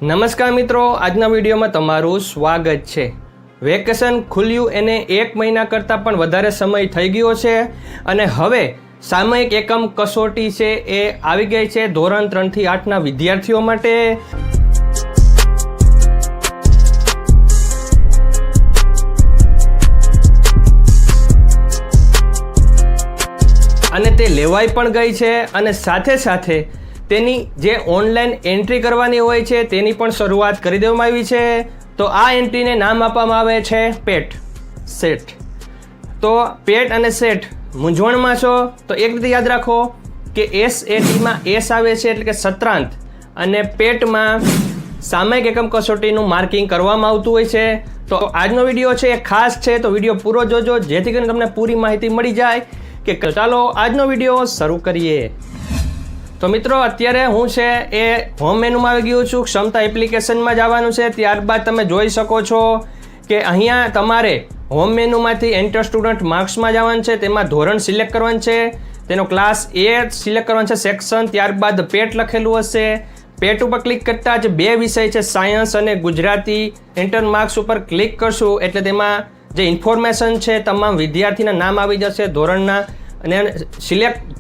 નમસ્કાર મિત્રો, આજના વિડીયોમાં તમારું સ્વાગત છે। વેકેશન ખુલ્યું એને 1 મહિના કરતાં પણ વધારે સમય થઈ ગયો છે અને હવે સામયિક એકમ કસોટી છે એ આવી ગઈ છે ધોરણ 3 થી 8ના વિદ્યાર્થીઓ માટે। અને તે લેવાઈ પણ ગઈ છે અને સાથે સાથે તેની જે ઓનલાઈન એન્ટ્રી કરવાની હોય છે તેની પણ શરૂઆત કરી દેવામાં આવી છે। તો આ એન્ટ્રીને નામ આપવામાં આવે છે પેટ સેટ। તો પેટ અને સેટ મૂંઝવણમાં છો તો એક રીતે યાદ રાખો કે SATમાં S આવે છે એટલે કે સત્રાંત અને પેટમાં સામયિક એકમ કસોટીનું માર્કિંગ કરવામાં આવતું હોય છે। તો આજનો વિડીયો છે એ ખાસ છે, તો વિડીયો પૂરો જોજો જેથી કરીને તમને પૂરી માહિતી મળી જાય કે ચાલો આજનો વિડીયો શરૂ કરીએ। તો મિત્રો અત્યારે હું છે એ હોમ મેનુમાં આવી ગયો છું, ક્ષમતા એપ્લિકેશનમાં જવાનું છે। ત્યારબાદ તમે જોઈ શકો છો કે અહીંયા તમારે હોમ મેનુમાંથી એન્ટર સ્ટુડન્ટ માર્ક્સમાં જવાનું છે, તેમાં ધોરણ સિલેક્ટ કરવાનું છે, તેનો ક્લાસ A સિલેક્ટ કરવાનો છે સેક્શન, ત્યારબાદ પેટ લખેલું હશે। પેટ ઉપર ક્લિક કરતાં જ 2 વિષય છે સાયન્સ અને ગુજરાતી, એન્ટર માર્ક્સ ઉપર ક્લિક કરશું એટલે તેમાં જે ઇન્ફોર્મેશન છે તમામ વિદ્યાર્થીના નામ આવી જશે ધોરણના, અને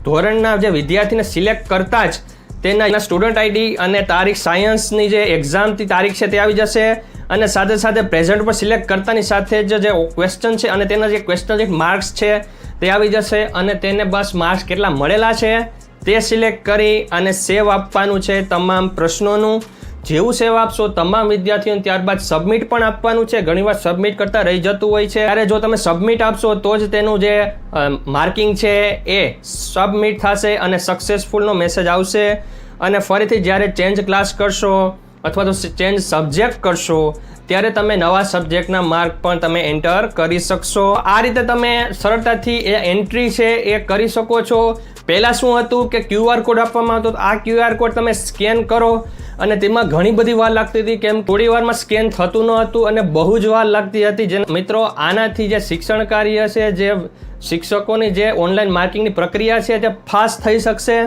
ધોરણના જે વિદ્યાર્થીને સિલેક્ટ કરતાં જ તેના સ્ટુડન્ટ આઈડી અને તારીખ, સાયન્સની જે એક્ઝામની તારીખ છે તે આવી જશે અને સાથે સાથે પ્રેઝન્ટ પર સિલેક્ટ કરતાની સાથે જ જે ક્વેશ્ચન છે અને તેના જે ક્વેશ્ચન માર્ક્સ છે તે આવી જશે અને તેને બસ માર્ક્સ કેટલા મળેલા છે તે સિલેક્ટ કરી અને સેવ આપવાનું છે તમામ પ્રશ્નોનું। જેવું સેવ આપશો તમામ વિદ્યાર્થીઓને ત્યારબાદ સબમિટ પણ આપવાનું છે। ઘણીવાર સબમિટ કરતાં રહી જતું હોય છે, ત્યારે જો તમે સબમિટ આપશો તો જ તેનું જે માર્કિંગ છે એ સબમિટ થશે અને સક્સેસફુલનો મેસેજ આવશે અને ફરીથી જ્યારે ચેન્જ ક્લાસ કરશો અથવા તો ચેન્જ સબ્જેક્ટ કરશો ત્યારે તમે નવા સબ્જેક્ટના માર્ક પણ તમે એન્ટર કરી શકશો। આ રીતે તમે સરળતાથી એ એન્ટ્રી છે એ કરી શકો છો। પહેલાં શું હતું કે QR કોડ આપવામાં આવતો, આ QR કોડ તમે સ્કેન કરો અને તેમાં ઘણી બધી વાર લાગતી હતી, કેમ થોડી વારમાં સ્કેન થતું ન હતું અને બહુ જ વાર લાગતી હતી। જે મિત્રો આનાથી જે શિક્ષણ કાર્ય છે, જે શિક્ષકોની જે ઓનલાઈન માર્કિંગની પ્રક્રિયા છે તે ફાસ્ટ થઈ શકશે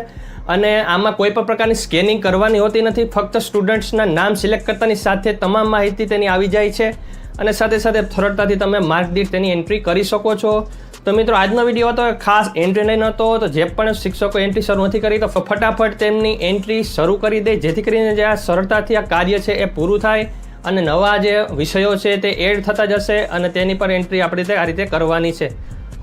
અને આમાં કોઈ પણ પ્રકારની સ્કેનિંગ કરવાની હોતી નથી, ફક્ત સ્ટુડન્ટ્સના નામ સિલેક્ટ કરતાની સાથે તમામ માહિતી તેની આવી જાય છે અને સાથે સાથે સરળતાથી તમે માર્ક દીઠ તેની એન્ટ્રી કરી શકો છો। તો મિત્રો આજનો વિડીયો હતો ખાસ એન્ટ્રી લઈને હતો, તો જે પણ શિક્ષકો એન્ટ્રી શરૂ નથી કરી તો ફટાફટ તેમની એન્ટ્રી શરૂ કરી દે જેથી કરીને જે આ સરળતાથી આ કાર્ય છે એ પૂરું થાય અને નવા જે વિષયો છે તે એડ થતા જશે અને તેની પર એન્ટ્રી આપણે આ રીતે કરવાની છે।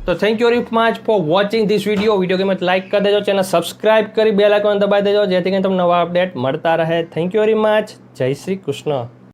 તો thank you very much for watching this video. Video ગમે લાઈક કરી દેજો, ચેનલ સબસ્ક્રાઇબ કરી બેલ આઇકોન દબાવી દેજો જેથી કરીને તમને નવા અપડેટ મળતા રહે। Thank you very much. જય શ્રી કૃષ્ણ।